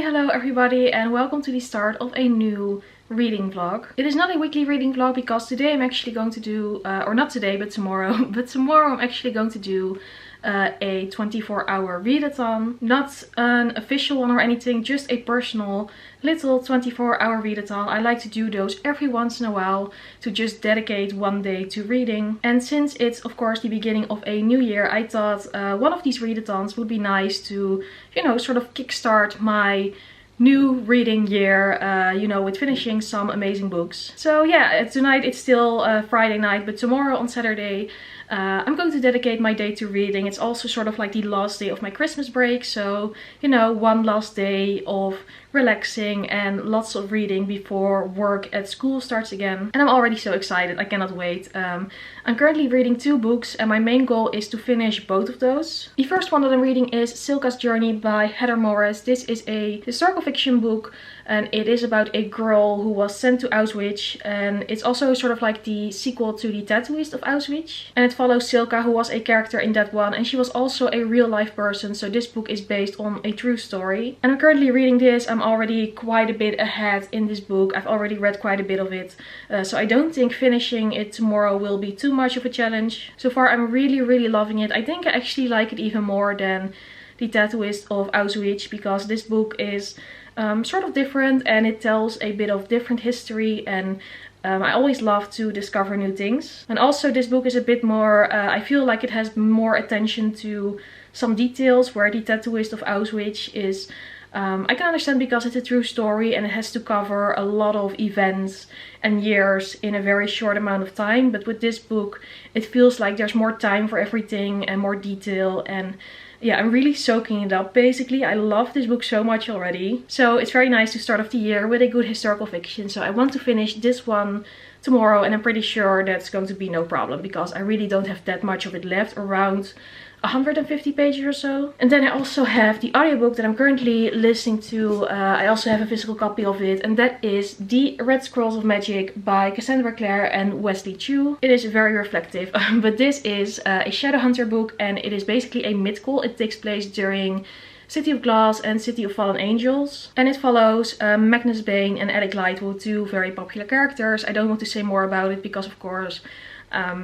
hello everybody and welcome to the start of a new reading vlog. It is not a weekly reading vlog because today I'm actually going to do, or not today but tomorrow, but tomorrow I'm actually going to do a 24-hour readathon. Not an official one or anything, just a personal little 24-hour readathon. I like to do those every once in a while to just dedicate one day to reading. And since it's of course the beginning of a new year, I thought one of these readathons would be nice to, you know, sort of kickstart my new reading year, you know, with finishing some amazing books. So yeah, tonight it's still Friday night, but tomorrow on Saturday I'm going to dedicate my day to reading. It's also sort of like the last day of my Christmas break, so you know, one last day of relaxing and lots of reading before work at school starts again. And I'm already so excited, I cannot wait. I'm currently reading 2 books and my main goal is to finish both of those. The first one that I'm reading is Silka's Journey by Heather Morris. This is a historical fiction book and it is about a girl who was sent to Auschwitz, and it's also sort of like the sequel to The Tattooist of Auschwitz. And it follows Silka, who was a character in that one, and she was also a real life person, so this book is based on a true story. And I'm currently reading this. I'm already quite a bit ahead in this book. I've already read quite a bit of it, so I don't think finishing it tomorrow will be too much of a challenge. So far I'm really loving it. I think I actually like it even more than The Tattooist of Auschwitz, because this book is sort of different and it tells a bit of different history, and I always love to discover new things. And also this book is a bit more, I feel like it has more attention to some details, where The Tattooist of Auschwitz is, I can understand because it's a true story and it has to cover a lot of events and years in a very short amount of time. But with this book it feels like there's more time for everything and more detail, and yeah, I'm really soaking it up basically. I love this book so much already. So it's very nice to start off the year with a good historical fiction. So I want to finish this one tomorrow, and I'm pretty sure that's going to be no problem because I really don't have that much of it left, around 150 pages or so. And then I also have the audiobook that I'm currently listening to. I also have a physical copy of it, and that is The Red Scrolls of Magic by Cassandra Clare and Wesley Chu. It is very reflective, but this is a Shadowhunter book, and it is basically a mythical. It takes place during City of Glass and City of Fallen Angels, and it follows Magnus Bane and Alec Lightwood, 2 very popular characters. I don't want to say more about it because of course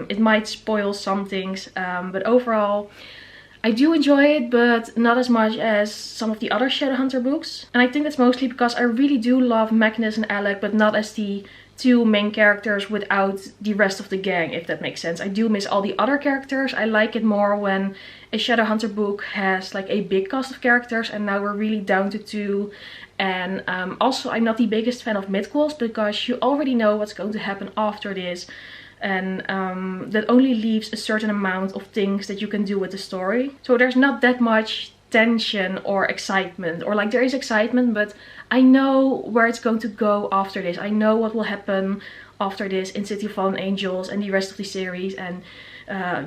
it might spoil some things, but overall I do enjoy it, but not as much as some of the other Shadowhunter books. And I think that's mostly because I really do love Magnus and Alec, but not as the 2 main characters without the rest of the gang, if that makes sense. I do miss all the other characters. I like it more when a Shadowhunter book has like a big cast of characters, and now we're really down to 2. And also I'm not the biggest fan of mythicals because you already know what's going to happen after this. And that only leaves a certain amount of things that you can do with the story. So there's not that much tension or excitement, or like there is excitement, but I know where it's going to go after this. I know what will happen after this in City of Fallen Angels and the rest of the series, and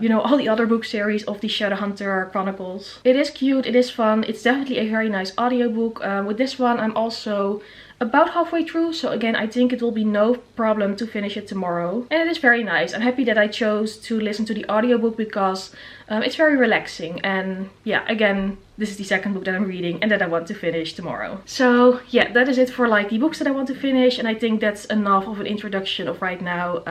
you know, all the other book series of the Shadowhunter Chronicles. It is cute, it is fun, it's definitely a very nice audiobook. With this one I'm also about halfway through, so again I think it will be no problem to finish it tomorrow. And it is very nice. I'm happy that I chose to listen to the audiobook because it's very relaxing. And yeah, again, this is the second book that I'm reading and that I want to finish tomorrow. So yeah, that is it for like the books that I want to finish, and I think that's enough of an introduction of right now.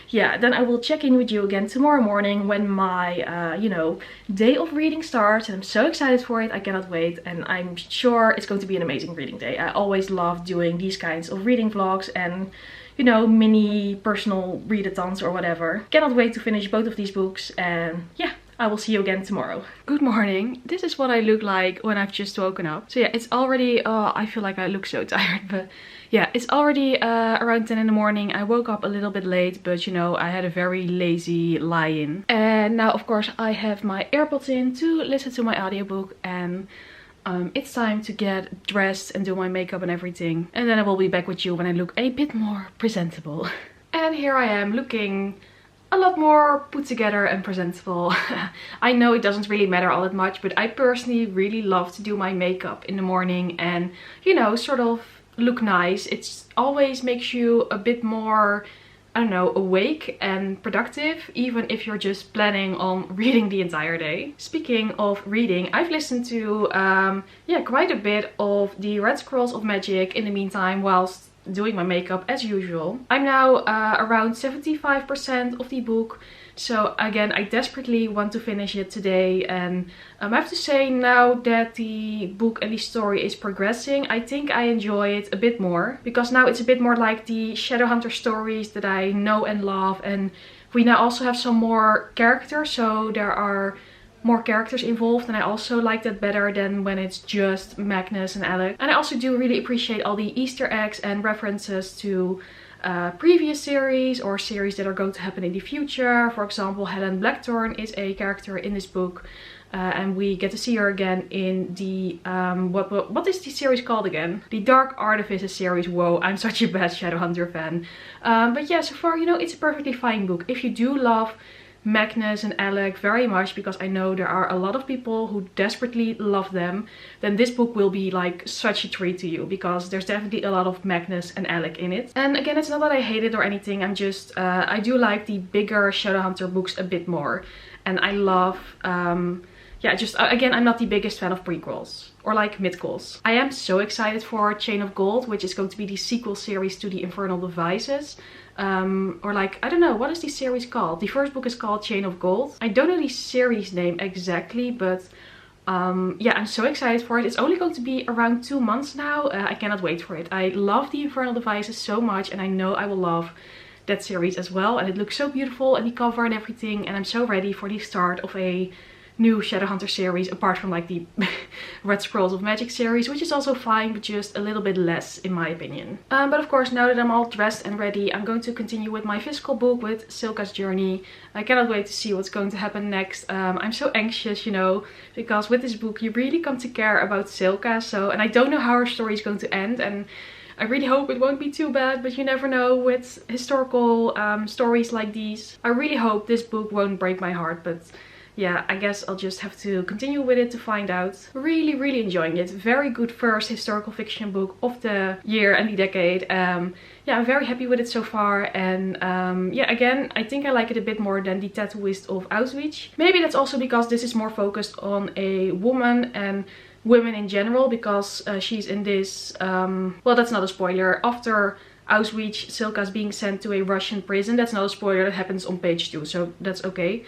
Yeah, then I will check in with you again tomorrow morning when my you know, day of reading starts, and I'm so excited for it. I cannot wait, and I'm sure it's going to be an amazing reading day. I always love doing these kinds of reading vlogs and, you know, mini personal readathons or whatever. Cannot wait to finish both of these books, and yeah, I will see you again tomorrow. Good morning. This is what I look like when I've just woken up. So yeah, it's already, I feel like I look so tired, but yeah, it's already around 10 in the morning. I woke up a little bit late, but you know, I had a very lazy lie-in. And now of course I have my AirPods in to listen to my audiobook, and it's time to get dressed and do my makeup and everything. And then I will be back with you when I look a bit more presentable. And here I am looking a lot more put together and presentable. I know it doesn't really matter all that much, but I personally really love to do my makeup in the morning and, you know, sort of look nice. It always makes you a bit more I don't know, awake and productive, even if you're just planning on reading the entire day. Speaking of reading, I've listened to yeah, quite a bit of the Red Scrolls of Magic in the meantime whilst doing my makeup as usual. I'm now around 75% of the book. So again, I desperately want to finish it today, and I have to say, now that the book and the story is progressing, I think I enjoy it a bit more, because now it's a bit more like the Shadowhunter stories that I know and love, and we now also have some more characters, so there are more characters involved, and I also like that better than when it's just Magnus and Alec. And I also do really appreciate all the Easter eggs and references to previous series or series that are going to happen in the future. For example, Helen Blackthorn is a character in this book, and we get to see her again in the what is the series called again? The Dark Artifices series. Whoa, I'm such a bad Shadowhunter fan. But yeah, so far, you know, it's a perfectly fine book. If you do love Magnus and Alec very much, because I know there are a lot of people who desperately love them, then this book will be like such a treat to you, because there's definitely a lot of Magnus and Alec in it. And again, it's not that I hate it or anything, I'm just I do like the bigger Shadowhunter books a bit more, and I love yeah, just again, I'm not the biggest fan of prequels or like midquels. I am so excited for Chain of Gold, which is going to be the sequel series to the Infernal Devices. Or like, I don't know, what is the series called? The first book is called Chain of Gold. I don't know the series name exactly, but yeah, I'm so excited for it. It's only going to be around 2 months now. I cannot wait for it. I love the Infernal Devices so much, and I know I will love that series as well. And it looks so beautiful, and the cover and everything, and I'm so ready for the start of a new Shadowhunter series, apart from like the Red Scrolls of Magic series, which is also fine, but just a little bit less in my opinion. But of course, now that I'm all dressed and ready, I'm going to continue with my physical book, with Silka's Journey. I cannot wait to see what's going to happen next. I'm so anxious, you know, because with this book you really come to care about Silka, so, and I don't know how her story is going to end, and I really hope it won't be too bad, but you never know with historical stories like these. I really hope this book won't break my heart, but yeah, I guess I'll just have to continue with it to find out. Really enjoying it. Very good first historical fiction book of the year and the decade. Yeah, I'm very happy with it so far, and yeah, again, I think I like it a bit more than the Tattooist of Auschwitz. Maybe that's also because this is more focused on a woman and women in general, because she's in this, well, that's not a spoiler. After Auschwitz, Silka's being sent to a Russian prison. That's not a spoiler, that happens on page 2, so that's okay.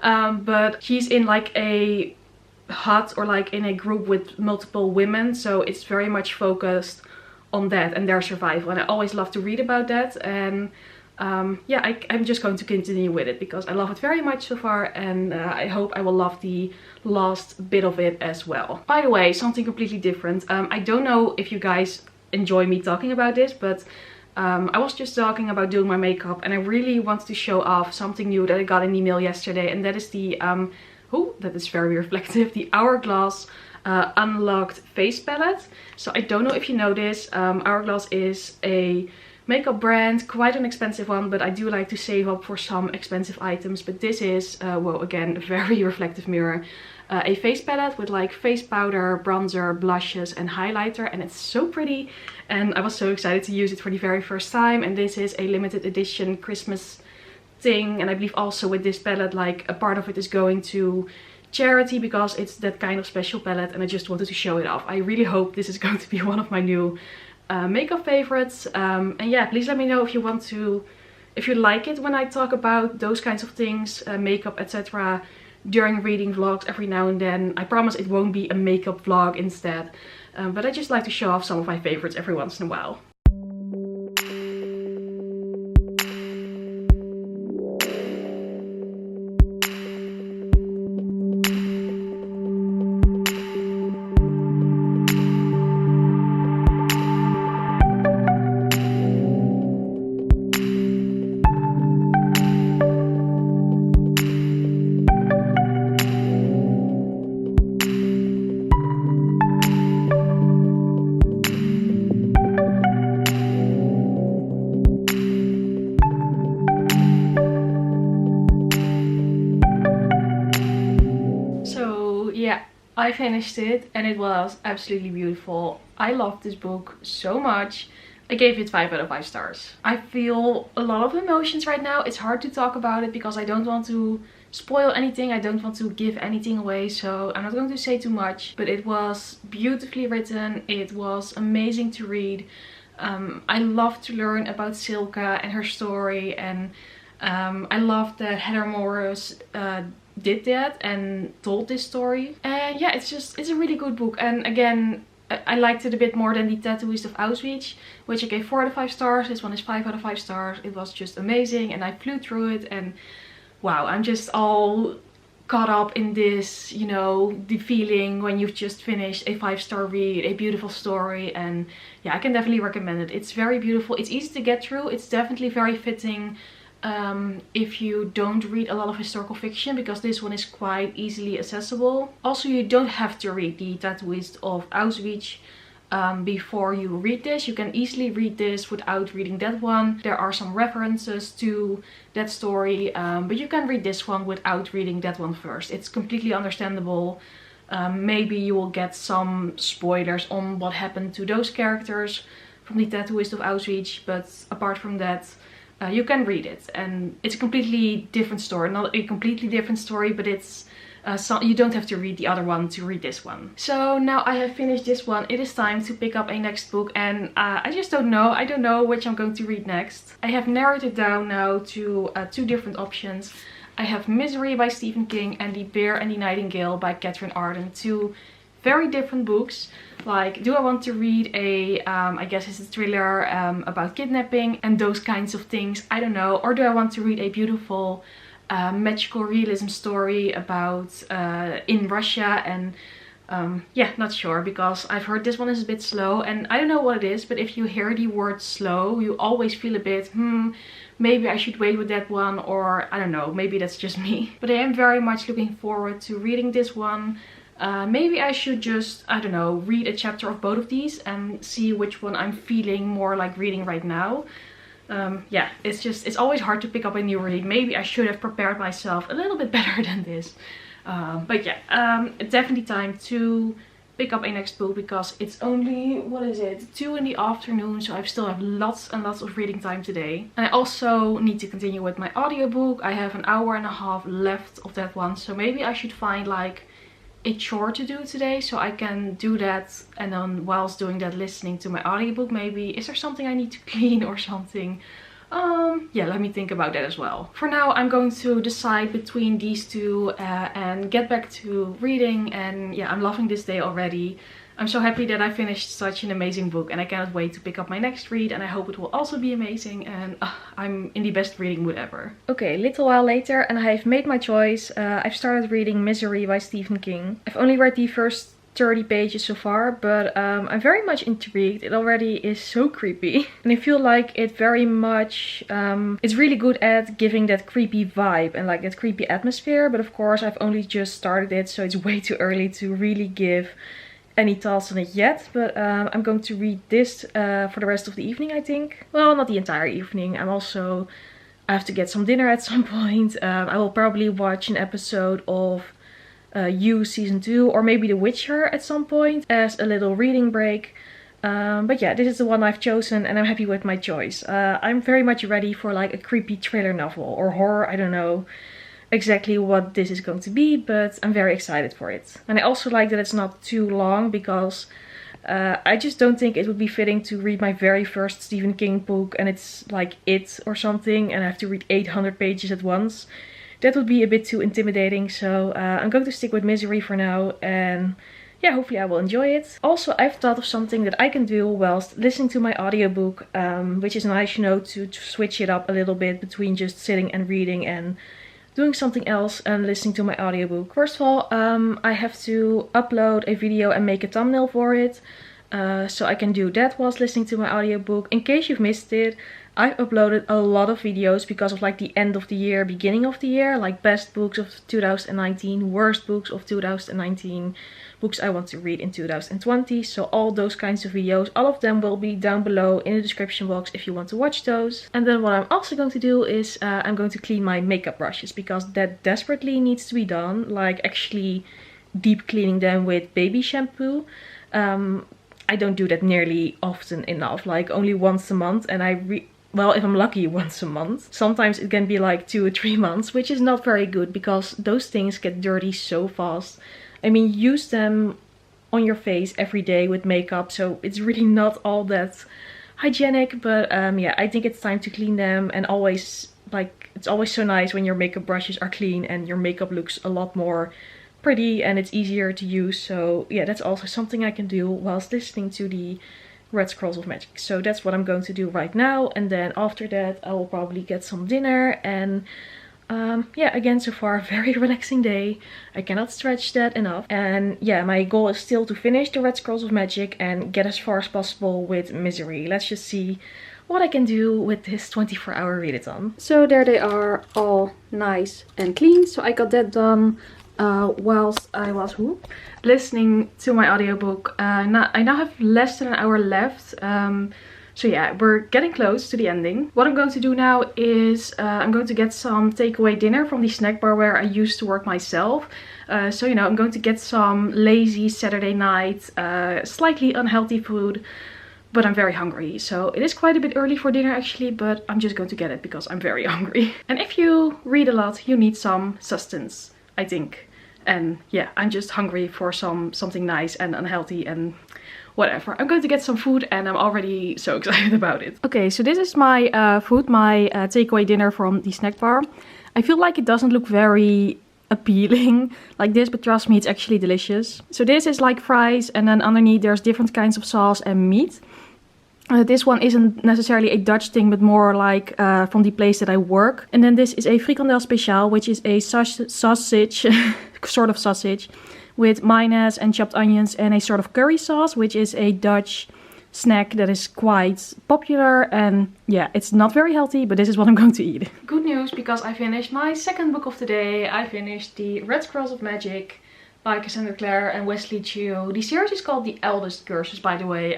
But she's in like a hut, or like in a group with multiple women, so it's very much focused on that and their survival, and I always love to read about that. And yeah, I'm just going to continue with it because I love it very much so far, and I hope I will love the last bit of it as well. By the way, something completely different. I don't know if you guys enjoy me talking about this, but I was just talking about doing my makeup, and I really wanted to show off something new that I got in the mail yesterday, and that is the oh, that is very reflective, the Hourglass Unlocked Face Palette. So I don't know if you know this, Hourglass is a makeup brand, quite an expensive one, but I do like to save up for some expensive items. But this is, well, again, a very reflective mirror. A face palette with like face powder, bronzer, blushes and highlighter, and it's so pretty, and I was so excited to use it for the very first time. And this is a limited edition Christmas thing, and I believe also with this palette, like, a part of it is going to charity because it's that kind of special palette, and I just wanted to show it off. I really hope this is going to be one of my new makeup favorites, and yeah, please let me know if you want to, if you like it when I talk about those kinds of things, makeup, etc. during reading vlogs every now and then. I promise it won't be a makeup vlog instead, but I just like to show off some of my favorites every once in a while. Yeah, I finished it and it was absolutely beautiful. I loved this book so much. I gave it 5 out of 5 stars. I feel a lot of emotions right now. It's hard to talk about it because I don't want to spoil anything. I don't want to give anything away, so I'm not going to say too much. But it was beautifully written. It was amazing to read. I love to learn about Silka and her story, and I love that Heather Morris did that and told this story. And yeah, it's a really good book. And again, I liked it a bit more than The Tattooist of Auschwitz, which I gave 4 out of 5 stars. This one is 5 out of 5 stars. It was just amazing, and I flew through it, and wow, I'm just all caught up in this, you know, the feeling when you've just finished a 5-star read, a beautiful story. And yeah, I can definitely recommend it. It's very beautiful. It's easy to get through. It's definitely very fitting if you don't read a lot of historical fiction, because this one is quite easily accessible. Also, you don't have to read The Tattooist of Auschwitz before you read this. You can easily read this without reading that one. There are some references to that story, but you can read this one without reading that one first. It's completely understandable. Maybe you will get some spoilers on what happened to those characters from The Tattooist of Auschwitz, but apart from that, you can read it, and it's a completely different story. Not a completely different story, but it's you don't have to read the other one to read this one. So now I have finished this one, it is time to pick up a next book, and I just don't know. I don't know which I'm going to read next. I have narrowed it down now to 2 different options. I have Misery by Stephen King and The Bear and the Nightingale by Catherine Arden. 2 very different books. Like, do I want to read a, I guess it's a thriller about kidnapping and those kinds of things? I don't know. Or do I want to read a beautiful magical realism story about in Russia? And yeah, not sure, because I've heard this one is a bit slow, and I don't know what it is, but if you hear the word slow, you always feel a bit, maybe I should wait with that one, or I don't know, maybe that's just me. But I am very much looking forward to reading this one. Maybe I should just, I don't know, read a chapter of both of these and see which one I'm feeling more like reading right now. Yeah, it's always hard to pick up a new read. Maybe I should have prepared myself a little bit better than this. But yeah, it's definitely time to pick up a next book, because it's only, what is it, 2 in the afternoon, so I still have lots and lots of reading time today. And I also need to continue with my audiobook. I have an hour and a half left of that one, so maybe I should find like a chore to do today, so I can do that, and then whilst doing that, listening to my audiobook. Maybe is there something I need to clean or something? Yeah, let me think about that as well. For now, I'm going to decide between these 2 and get back to reading. And yeah, I'm loving this day already. I'm so happy that I finished such an amazing book, and I cannot wait to pick up my next read, and I hope it will also be amazing, and I'm in the best reading mood ever. Okay, a little while later, and I have made my choice. I've started reading Misery by Stephen King. I've only read the first 30 pages so far, but I'm very much intrigued. It already is so creepy, and I feel like it very much it's really good at giving that creepy vibe and like that creepy atmosphere. But of course, I've only just started it, so it's way too early to really give any thoughts on it yet. But I'm going to read this for the rest of the evening, I think. Well, not the entire evening. I have to get some dinner at some point. I will probably watch an episode of You season 2, or maybe The Witcher at some point as a little reading break. But yeah, this is the one I've chosen, and I'm happy with my choice. I'm very much ready for like a creepy thriller novel or horror. I don't know exactly what this is going to be, but I'm very excited for it. And I also like that it's not too long, because I just don't think it would be fitting to read my very first Stephen King book and it's like It or something, and I have to read 800 pages at once. That would be a bit too intimidating, so I'm going to stick with Misery for now, and yeah, hopefully I will enjoy it. Also, I've thought of something that I can do whilst listening to my audiobook, which is nice, you know, to switch it up a little bit between just sitting and reading and doing something else and listening to my audiobook. First of all, I have to upload a video and make a thumbnail for it. So I can do that whilst listening to my audiobook. In case you've missed it, I've uploaded a lot of videos because of like the end of the year, beginning of the year, like best books of 2019, worst books of 2019, books I want to read in 2020. So all those kinds of videos, all of them will be down below in the description box if you want to watch those. And then what I'm also going to do is I'm going to clean my makeup brushes, because that desperately needs to be done, like actually deep cleaning them with baby shampoo. I don't do that nearly often enough, like only once a month, and well, if I'm lucky, once a month. Sometimes it can be like 2 or 3 months, which is not very good because those things get dirty so fast. I mean, use them on your face every day with makeup, so it's really not all that hygienic. But yeah, I think it's time to clean them, and always, like, it's always so nice when your makeup brushes are clean and your makeup looks a lot more pretty and it's easier to use. So yeah, that's also something I can do whilst listening to the Red Scrolls of Magic. So that's what I'm going to do right now, and then after that I will probably get some dinner. And yeah, again, so far a very relaxing day. I cannot stretch that enough. And yeah, my goal is still to finish the Red Scrolls of Magic and get as far as possible with Misery. Let's just see what I can do with this 24-hour readathon. So there they are, all nice and clean. So I got that done whilst I was listening to my audiobook. I now have less than an hour left. So yeah, we're getting close to the ending. What I'm going to do now is I'm going to get some takeaway dinner from the snack bar where I used to work myself. So, you know, I'm going to get some lazy Saturday night, slightly unhealthy food. But I'm very hungry, so it is quite a bit early for dinner actually, but I'm just going to get it because I'm very hungry. And if you read a lot, you need some sustenance, I think. And yeah, I'm just hungry for something nice and unhealthy and whatever. I'm going to get some food and I'm already so excited about it. Okay, so this is my food, my takeaway dinner from the snack bar. I feel like it doesn't look very appealing like this, but trust me, it's actually delicious. So this is like fries, and then underneath there's different kinds of sauce and meat. This one isn't necessarily a Dutch thing, but more like from the place that I work. And then this is a frikandel speciaal, which is a sausage, sort of sausage, with mayonnaise and chopped onions and a sort of curry sauce, which is a Dutch snack that is quite popular. And yeah, it's not very healthy, but this is what I'm going to eat. Good news, because I finished my second book of the day. I finished the Red Scrolls of Magic by Cassandra Clare and Wesley Chu. The series is called The Eldest Curses, by the way.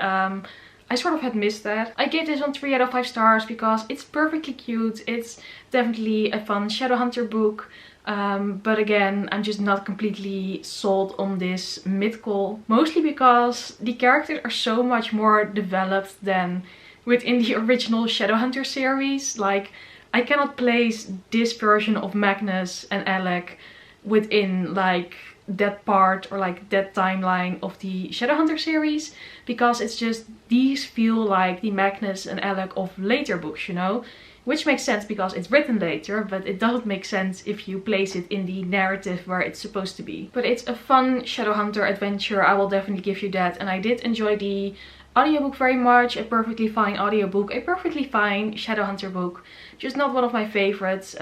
I sort of had missed that. I gave this one 3 out of 5 stars because it's perfectly cute. It's definitely a fun Shadowhunter book. But again, I'm just not completely sold on this mythical. Mostly because the characters are so much more developed than within the original Shadowhunter series. Like, I cannot place this version of Magnus and Alec within like that part or like that timeline of the Shadowhunter series, because it's just, these feel like the Magnus and Alec of later books, you know, which makes sense because it's written later, but it doesn't make sense if you place it in the narrative where it's supposed to be. But it's a fun Shadowhunter adventure, I will definitely give you that, and I did enjoy the audiobook very much. A perfectly fine audiobook, a perfectly fine Shadowhunter book, just not one of my favorites.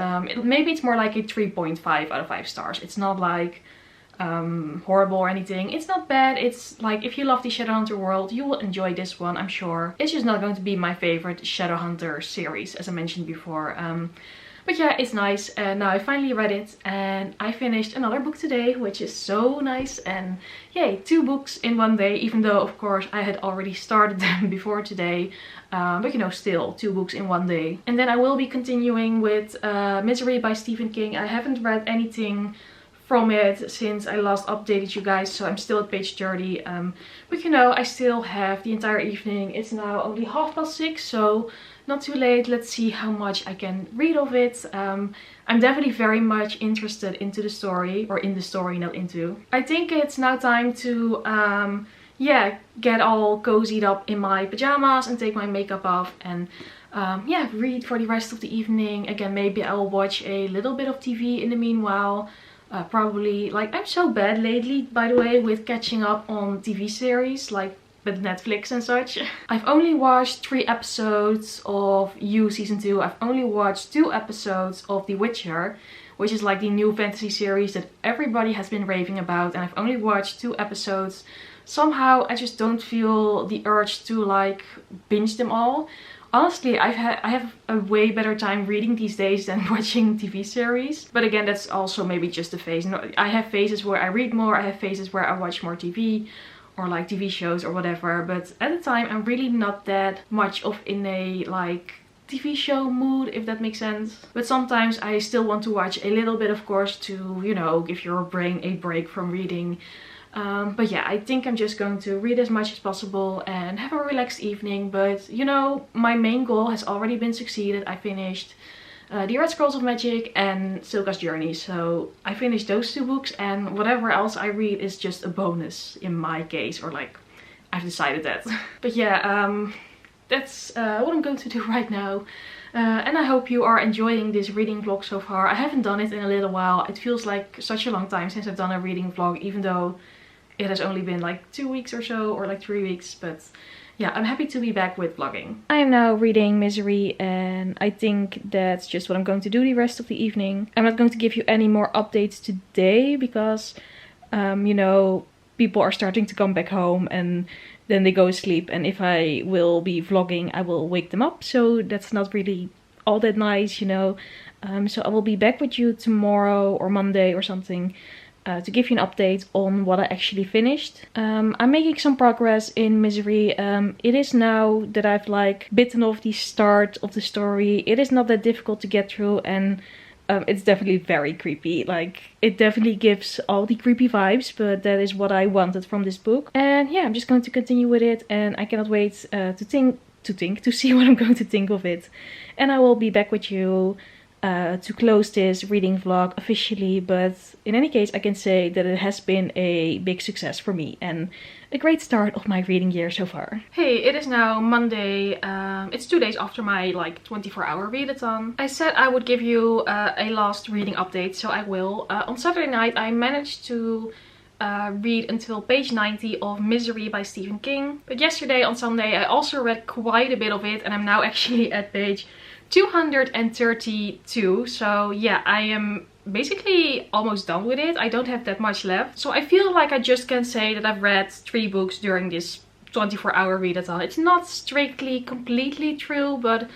Maybe it's more like a 3.5 out of 5 stars. It's not like horrible or anything. It's not bad. It's like, if you love the Shadowhunter world, you will enjoy this one, I'm sure. It's just not going to be my favorite Shadowhunter series, as I mentioned before. But yeah, it's nice. And now I finally read it and I finished another book today, which is so nice. And yay, 2 books in one day, even though of course I had already started them before today. But you know, still 2 books in one day. And then I will be continuing with Misery by Stephen King. I haven't read anything from it since I last updated you guys, so I'm still at page 30. But you know, I still have the entire evening. It's now only 6:30, so not too late. Let's see how much I can read of it. I'm definitely very much interested into the story, or in the story, not into. I think it's now time to yeah, get all cozied up in my pajamas and take my makeup off and yeah, read for the rest of the evening. Again, maybe I'll watch a little bit of TV in the meanwhile. Probably, like, I'm so bad lately, by the way, with catching up on TV series, like with Netflix and such. I've only watched 3 episodes of You Season 2. I've only watched 2 episodes of The Witcher, which is like the new fantasy series that everybody has been raving about, and I've only watched 2 episodes. Somehow I just don't feel the urge to like binge them all. Honestly, I have a way better time reading these days than watching TV series. But again, that's also maybe just a phase. No, I have phases where I read more, I have phases where I watch more TV or like TV shows or whatever. But at the time, I'm really not that much of in a like TV show mood, if that makes sense. But sometimes I still want to watch a little bit, of course, to, you know, give your brain a break from reading. But yeah, I think I'm just going to read as much as possible and have a relaxed evening. But you know, my main goal has already been succeeded. I finished The Red Scrolls of Magic and Silka's Journey. So I finished those 2 books, and whatever else I read is just a bonus in my case, or like I've decided that. But yeah, that's what I'm going to do right now. And I hope you are enjoying this reading vlog so far. I haven't done it in a little while. It feels like such a long time since I've done a reading vlog, even though it has only been like 2 weeks or so, or like 3 weeks. But yeah, I'm happy to be back with vlogging. I am now reading Misery, and I think that's just what I'm going to do the rest of the evening. I'm not going to give you any more updates today because, you know, people are starting to come back home and then they go to sleep, and if I will be vlogging, I will wake them up. So that's not really all that nice, you know. So I will be back with you tomorrow or Monday or something to give you an update on what I actually finished. I'm making some progress in Misery. It is now that I've like bitten off the start of the story. It is not that difficult to get through, and it's definitely very creepy. Like, it definitely gives all the creepy vibes, but that is what I wanted from this book. And yeah, I'm just going to continue with it, and I cannot wait to see what I'm going to think of it. And I will be back with you to close this reading vlog officially. But in any case, I can say that it has been a big success for me and a great start of my reading year so far. Hey, it is now Monday. It's 2 days after my like 24-hour readathon. I said I would give you a last reading update, so I will. On Saturday night I managed to read until page 90 of Misery by Stephen King. But yesterday on Sunday I also read quite a bit of it, and I'm now actually at page 232. So yeah, I am basically almost done with it. I don't have that much left. So I feel like I just can say that I've read 3 books during this 24-hour readathon. It's not strictly completely true, but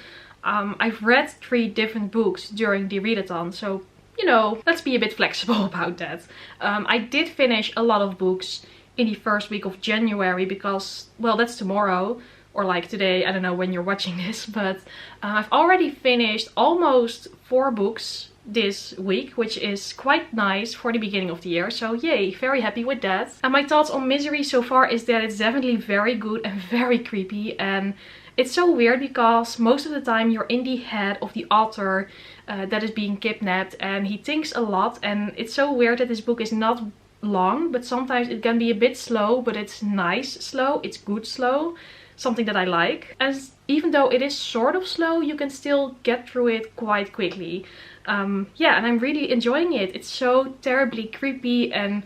I've read 3 different books during the readathon. So, you know, let's be a bit flexible about that. I did finish a lot of books in the first week of January because, well, that's tomorrow. Or like today, I don't know when you're watching this, but I've already finished almost 4 books this week, which is quite nice for the beginning of the year. So yay, very happy with that. And my thoughts on Misery so far is that it's definitely very good and very creepy. And it's so weird because most of the time you're in the head of the author that is being kidnapped, and he thinks a lot. And it's so weird that this book is not long, but sometimes it can be a bit slow, but it's nice slow, it's good slow. Something that I like. And even though it is sort of slow, you can still get through it quite quickly. Yeah, and I'm really enjoying it. It's so terribly creepy, and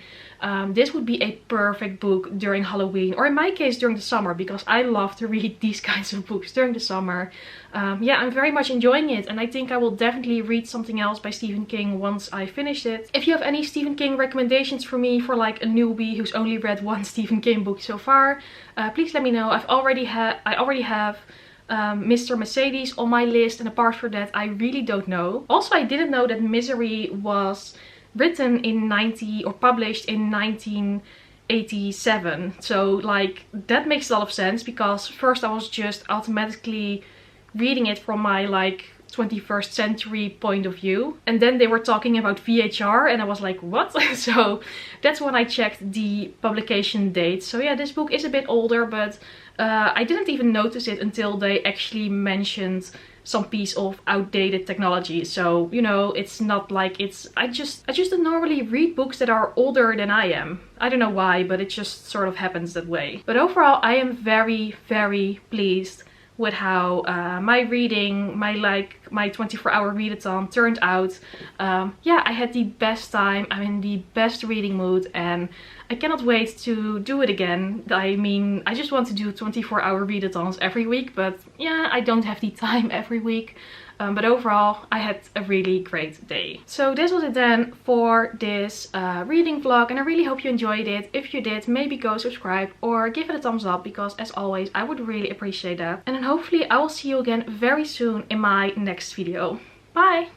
this would be a perfect book during Halloween, or in my case during the summer, because I love to read these kinds of books during the summer. Yeah, I'm very much enjoying it, and I think I will definitely read something else by Stephen King once I finish it. If you have any Stephen King recommendations for me for like a newbie who's only read 1 Stephen King book so far, please let me know. I already have Mr. Mercedes on my list, and apart from that I really don't know. Also, I didn't know that Misery was written in published in 1987. So like, that makes a lot of sense, because first I was just automatically reading it from my like 21st century point of view, and then they were talking about VHR and I was like, what? So that's when I checked the publication date. So yeah, this book is a bit older, but I didn't even notice it until they actually mentioned some piece of outdated technology. So, you know, it's not like it's... I just don't normally read books that are older than I am. I don't know why, but it just sort of happens that way. But overall, I am very, very pleased with how my reading, my 24-hour readathon turned out. Yeah, I had the best time. I'm in the best reading mood, and I cannot wait to do it again. I mean, I just want to do 24-hour readathons every week, but yeah, I don't have the time every week. But overall, I had a really great day. So this was it then for this reading vlog, and I really hope you enjoyed it. If you did, maybe go subscribe or give it a thumbs up, because as always, I would really appreciate that. And then hopefully I will see you again very soon in my next video. Bye!